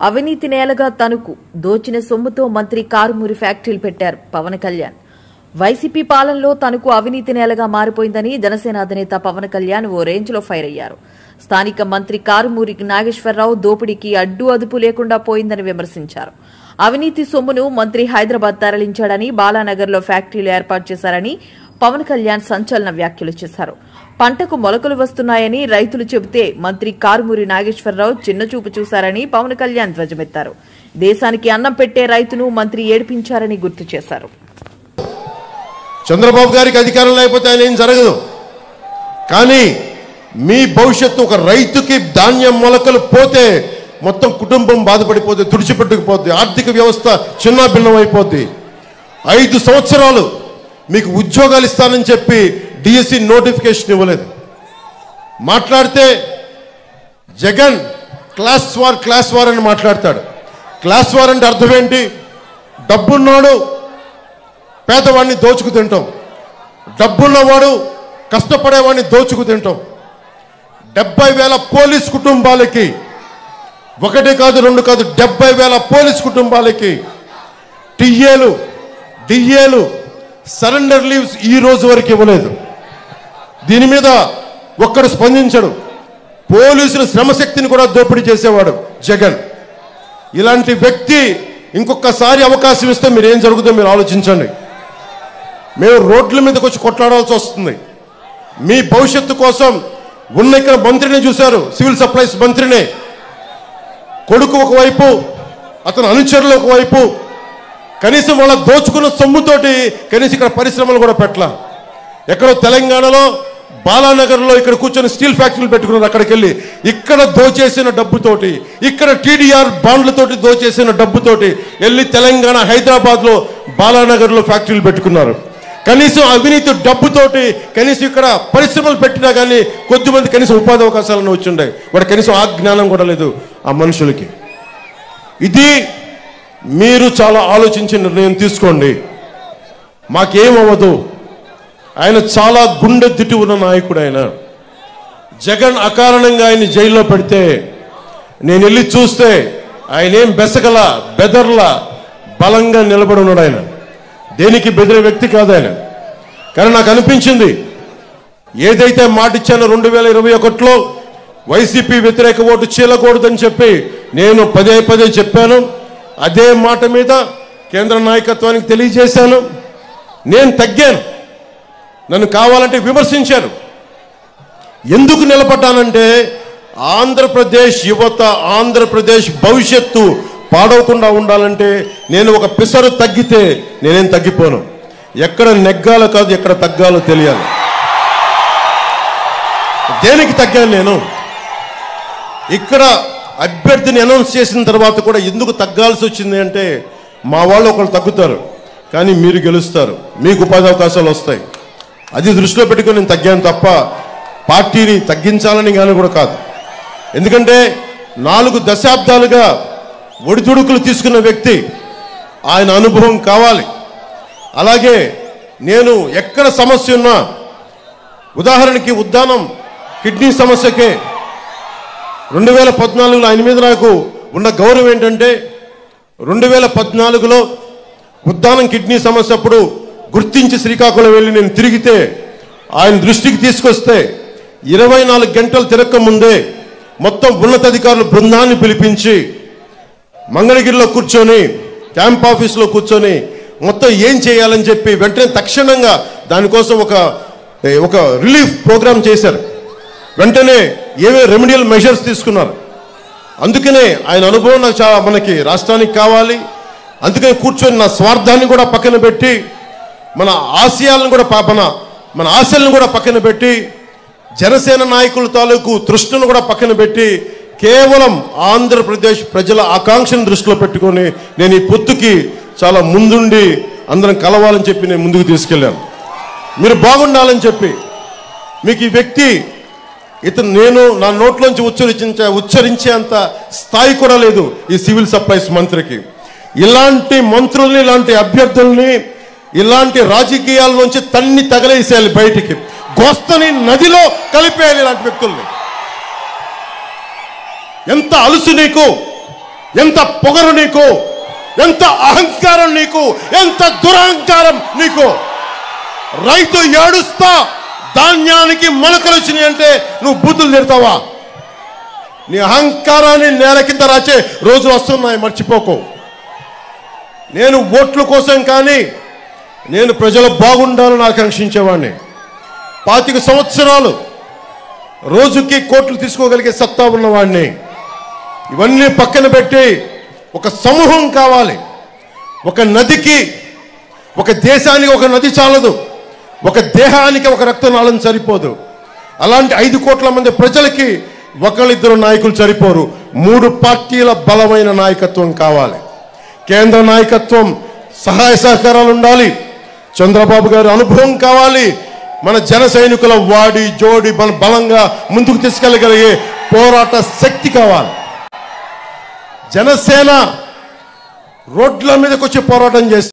అవినీతి నేలగా తణుకు దోచిన సొమ్ముతో మంత్రి కారుమూరి ఫ్యాక్టరీలు పెట్టారు పవన్ కళ్యాణ్. వైసీపీ పాలనలో తణుకు అవినీతి నేలగా మారిపోయిందని జనసేన అధినేత పవన్ కళ్యాణ్ ఓ రేంజ్లో ఫైర్ అయ్యారు. స్థానిక మంత్రి కారుమూరి నాగేశ్వరరావు దోపిడీకి అడ్డు అదుపు లేకుండా పోయిందని విమర్శించారు. అవినీతి సొమ్మును మంత్రి హైదరాబాద్ తరలించాడని, బాలానగర్లో ఫ్యాక్టరీలు ఏర్పాటు చేశారని పవన్ కళ్యాణ్ సంచలన వ్యాఖ్యలు చేశారు. పంటకు మొలకలు వస్తున్నాయని రైతులు చెబితే మంత్రి కారుమూరి నాగేశ్వరరావు చిన్నచూపు చూశారని పవన్ కళ్యాణ్ ధ్వజమెత్తారు. దేశానికి అన్నం పెట్టే రైతును మంత్రి ఏడిపించారని గుర్తు చేశారు. చంద్రబాబు గారికి అధికారం లేకపోతే ఆయన ఏం జరగదు. కానీ మీ భవిష్యత్తు ఒక రైతుకి ధాన్యం మొలకలు పోతే మొత్తం కుటుంబం బాధపడిపోతే, తుడిచిపెట్టుకుపోద్ది, ఆర్థిక వ్యవస్థ చిన్నాభిన్నం అయిపోద్ది. 5 సంవత్సరాలు మీకు ఉద్యోగాలు ఇస్తానని చెప్పి డిఎస్సి నోటిఫికేషన్ ఇవ్వలేదు. మాట్లాడితే జగన్ క్లాస్ వార్ అని మాట్లాడతాడు. క్లాస్ వార్ అంటే అర్థం ఏంటి? డబ్బున్నాడు పేదవాడిని దోచుకు తింటాం, డబ్బున్నవాడు కష్టపడేవాడిని దోచుకు తింటాం. 70,000 పోలీస్ కుటుంబాలకి, 1 కాదు 2 కాదు 70,000 పోలీస్ కుటుంబాలకి డిఏలు సరెండర్ లీవ్స్ ఈ రోజు వరకు ఇవ్వలేదు. దీని మీద ఒక్కడు స్పందించడు. పోలీసుల శ్రమశక్తిని కూడా దోపిడీ చేసేవాడు జగన్. ఇలాంటి వ్యక్తి ఇంకొకసారి అవకాశం ఇస్తే మీరు ఏం జరుగుతుందో మీరు ఆలోచించండి. మేము రోడ్ల మీదకి వచ్చి కొట్లాడాల్సి వస్తుంది. మీ భవిష్యత్తు కోసం ఉన్న ఇక్కడ మంత్రిని చూశారు, సివిల్ సప్లైస్ మంత్రిని. కొడుకు ఒకవైపు, అతను అనుచరులు ఒకవైపు. కనీసం వాళ్ళ దోచుకున్న సొమ్ముతోటి కనీసం ఇక్కడ పరిశ్రమలు కూడా పెట్టలా. ఎక్కడో తెలంగాణలో బాలానగర్లో ఇక్కడ కూర్చొని స్టీల్ ఫ్యాక్టరీలు పెట్టుకున్నారు. అక్కడికి వెళ్ళి ఇక్కడ దోచేసిన డబ్బుతోటి, ఇక్కడ టీడీఆర్ బాండ్లతోటి దోచేసిన డబ్బుతోటి వెళ్ళి తెలంగాణ హైదరాబాద్లో బాలానగర్లో ఫ్యాక్టరీలు పెట్టుకున్నారు. కనీసం అవినీతి డబ్బుతోటి కనీసం ఇక్కడ పరిశ్రమలు పెట్టినా కానీ కొద్దిమంది కనీసం ఉపాధి అవకాశాలను వచ్చిండే. వాడు కనీసం ఆ జ్ఞానం కూడా లేదు ఆ మనుషులకి. ఇది మీరు చాలా ఆలోచించి నిర్ణయం తీసుకోండి. మాకేమవ్వదు. ఆయన చాలా గుండె దిట్టి ఉన్న నాయకుడు. ఆయన జగన్ అకారణంగా ఆయన జైల్లో పెడితే నేను వెళ్ళి చూస్తే ఆయన ఏం బెదర్లా బలంగా నిలబడి ఉన్నాడు. ఆయన దేనికి బెదిరే వ్యక్తి కాదు ఆయన. కానీ నాకు అనిపించింది, ఏదైతే మాట ఇచ్చానో 2021లో వైసీపీ వ్యతిరేక ఓటు చీలకూడదని చెప్పి నేను పదే చెప్పాను. అదే మాట మీద కేంద్ర నాయకత్వానికి తెలియజేశాను. నేను తగ్గాను. నన్ను కావాలంటే విమర్శించారు. ఎందుకు నిలబడ్డానంటే ఆంధ్రప్రదేశ్ యువత, ఆంధ్రప్రదేశ్ భవిష్యత్తు పాడవకుండా ఉండాలంటే నేను ఒక పిసరు తగ్గితే నేనేం తగ్గిపోను. ఎక్కడ నెగ్గాలో కాదు, ఎక్కడ తగ్గాలో తెలియాలి. దేనికి తగ్గాను నేను? ఇక్కడ అభ్యర్థిని అనౌన్స్ చేసిన తర్వాత కూడా ఎందుకు తగ్గాల్సి వచ్చింది అంటే, మా వాళ్ళు ఒకళ్ళు తగ్గుతారు కానీ మీరు గెలుస్తారు, మీకు ఉపాధి అవకాశాలు వస్తాయి. అది దృష్టిలో పెట్టుకొని నేను తగ్గాను తప్ప పార్టీని తగ్గించాలని కానీ కూడా కాదు. ఎందుకంటే 4 దశాబ్దాలుగా ఒడిదుడుకులు తీసుకున్న వ్యక్తి, ఆయన అనుభవం కావాలి. అలాగే నేను ఎక్కడ సమస్య ఉన్నా, ఉదాహరణకి ఉద్దానం కిడ్నీ సమస్యకే 2014లో ఆయన మీద నాకు ఉన్న గౌరవం ఏంటంటే, 2014లో ఉద్దానం కిడ్నీ సమస్య అప్పుడు గుర్తించి శ్రీకాకుళం వెళ్ళి నేను తిరిగితే ఆయన దృష్టికి తీసుకొస్తే 24 గంటలు తిరక్క ముందే మొత్తం ఉన్నతాధికారులు బృందాన్ని పిలిపించి మంగళగిరిలో కూర్చొని, క్యాంప్ ఆఫీస్లో కూర్చొని మొత్తం ఏం చేయాలని చెప్పి వెంటనే తక్షణంగా దానికోసం ఒక రిలీఫ్ ప్రోగ్రామ్ చేశారు. వెంటనే ఏవే రెమెడియల్ మెజర్స్ తీసుకున్నారు. అందుకనే ఆయన అనుభవం నాకు చాలా మనకి రాష్ట్రానికి కావాలి. అందుకని కూర్చొని నా స్వార్థాన్ని కూడా పక్కన పెట్టి, మన ఆశయాలను కూడా మన ఆశలను కూడా పక్కన పెట్టి, జనసేన నాయకుల తాలూకు తృష్ణను కూడా పక్కన పెట్టి, కేవలం ఆంధ్రప్రదేశ్ ప్రజల ఆకాంక్షను దృష్టిలో పెట్టుకొని నేను ఈ పొత్తుకి చాలా ముందుండి అందరం కలవాలని చెప్పి నేను ముందుకు తీసుకెళ్ళాను. మీరు బాగుండాలని చెప్పి. మీకు ఈ వ్యక్తి నేను నా నోట్లోంచి ఉచ్చరించేంత స్థాయి కూడా లేదు ఈ సివిల్ సప్లైస్ మంత్రికి. ఇలాంటి మంత్రుల్ని, ఇలాంటి అభ్యర్థుల్ని, ఇలాంటి రాజకీయాల నుంచి తన్ని తగలేసేయాలి బయటికి. గోస్తని నదిలో కలిపేయాలి ఇలాంటి వ్యక్తుల్ని. ఎంత అలుసు నీకు! ఎంత పొగరు నీకు, ఎంత అహంకారం నీకు, ఎంత దురహంకారం నీకు. రైతు ఏడుస్తా ధాన్యానికి మొలకలు వచ్చినాయి అంటే నువ్వు బూతులు తిడతావా? నీ అహంకారాన్ని నేల కింద రాచే రోజులు వస్తున్నాయి, మర్చిపోకు. నేను ఓట్ల కోసం కానీ నేను ప్రజలు బాగుండాలని ఆకాంక్షించేవాడిని. 25 సంవత్సరాలు రోజుకి కోట్లు తీసుకోగలిగే సత్తా ఉన్నవాడిని. ఇవన్నీ పక్కన పెట్టి ఒక సమూహం కావాలి. ఒక నదికి, ఒక దేశానికి ఒక నది చాలదు, ఒక దేహానికి ఒక రక్తనాళం సరిపోదు. అలాంటి 5 కోట్ల మంది ప్రజలకి ఒకళ్ళిద్దరు నాయకులు సరిపోరు. 3 పార్టీల బలమైన నాయకత్వం కావాలి. కేంద్ర నాయకత్వం సహాయ సహకారాలు ఉండాలి. చంద్రబాబు గారి అనుభవం కావాలి. మన జన సైనికుల వాడి జోడి మన బలంగా ముందుకు తీసుకెళ్ళగలిగే పోరాట శక్తి కావాలి. జనసేన రోడ్ల మీదకి వచ్చి పోరాటం చేస్తుంది.